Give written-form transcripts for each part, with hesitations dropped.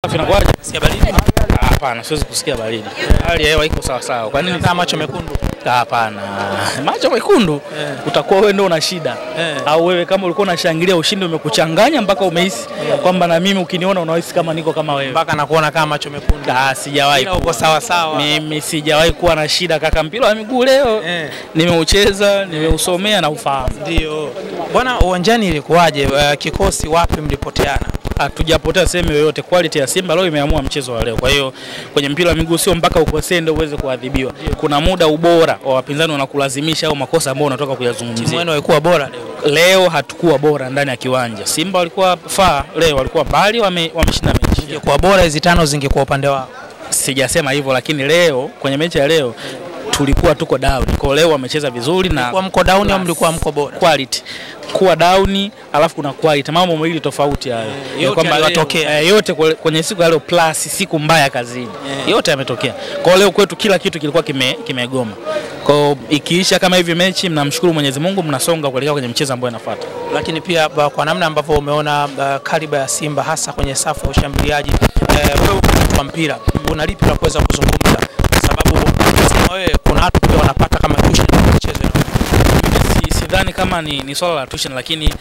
Inakuaje? Sikia baridi? Hapana, siwezi kusikia baridi. Hali ya hewa iko sawa sawa. Kwa nini kama macho mekundu? Hapana. Macho mekundu utakuwa wewe ndio una shida. Au wewe kama ulikuwa unashangilia ushindi umekuchanganya mpaka umehisi kwamba na mimi ukiniona unahisi kama niko kama wewe. Mpaka nakuona kama macho mekundu. Sijawahi. Ila uko sawa sawa. Mimi sijawahi kuwa na shida kaka, mpira wa miguu leo nimeucheza, nimeusomea na ufahamu. Ndio. Bwana, uwanjani ilikuwaje? Kikosi wapi mlipoteana? Hatujapotea sehemu yoyote. Quality ya Simba leo imeamua mchezo wa leo. Kwa hiyo kwenye mpira wa miguu sio mpaka ukosee ndio uweze kuadhibiwa. Kuna muda ubora wa wapinzani unakulazimisha au makosa ambayo unatoka kuyazungumzia. Timu yenu ilikuwa bora leo. Leo hatukuwa bora ndani ya kiwanja. Simba walikuwa faa, leo walikuwa bali wameshinda mechi. Ingekuwa bora hizo tano zingekuwa upande wao. Sijasema hivyo, lakini leo kwenye mechi ya leo tulikuwa tuko down. Kwa leo wamecheza vizuri na kwa mko down au mlikuwa mko bora? Quality. Kuwa down alafu kuna quality, mambo mawili tofauti hayo. Kwamba yatokea yote kwenye siku ya leo plus siku mbaya kazini. Yote yametokea. Kwa leo kwetu kila kitu kilikuwa kimegoma. Kwa ikiisha kama hivi mechi, mnamshukuru Mwenyezi Mungu, mnasonga kuelekea kwenye mchezo ambao unafuata. Lakini pia kwa namna ambavyo umeona kaliba ya Simba hasa kwenye safu ya ushambuliaji, wewe kwa mpira unalipi la kuweza kuzungumza? Kwa sababu sema wewe kuna watu pia wanapata kama tuition kwenye mchezo. Sidhani kama ni swala la tuition, lakini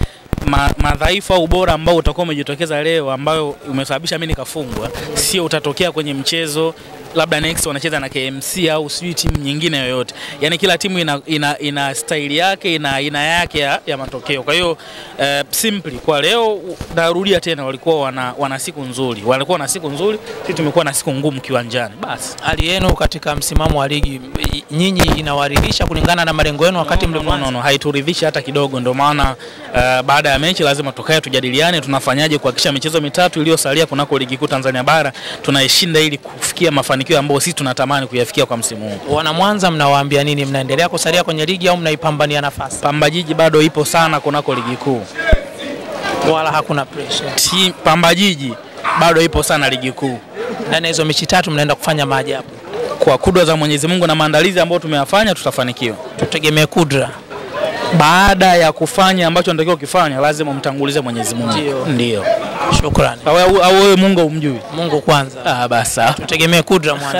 madhaifu au ubora ambao utakuwa umejitokeza leo ambayo umesababisha mimi nikafungwa sio utatokea kwenye mchezo labda next wanacheza na KMC au sijui timu nyingine yoyote. Yaani kila timu ina style yake, ina aina yake ya matokeo. Kwa hiyo simply kwa leo narudia tena, walikuwa wana siku nzuri. Walikuwa na siku nzuri, sisi tumekuwa na siku ngumu kiwanjani. Basi hali yenu katika msimamo wa ligi nyinyi inawaridhisha kulingana na malengo yenu wakati mlikuwa? No, haituridhishi hata kidogo. Ndio maana baada ya mechi lazima tukae tujadiliane tunafanyaje kuhakikisha michezo mitatu iliyosalia kunako ligi kuu Tanzania bara tunaishinda ili kufikia mafanikio ambayo sisi tunatamani kuyafikia kwa msimu huu. Wana Mwanza mnawaambia nini? Mnaendelea kusalia kwenye ligi au mnaipambania nafasi? Pamba Jiji bado ipo sana kunako ligi kuu. Wala hakuna pressure. Pamba Jiji bado ipo sana ligi kuu. Ndani hizo mechi tatu mnaenda kufanya maajabu. Kwa kudra za Mwenyezi Mungu na maandalizi ambayo tumeyafanya tutafanikiwa. Tutegemee kudra. Baada ya kufanya ambacho tunatakiwa kufanya lazima mtangulize Mwenyezi Mungu. Ndio. Shukrani. Au wewe Mungu umjui? Mungu kwanza. Basi. Tutegemee kudra mwanzo.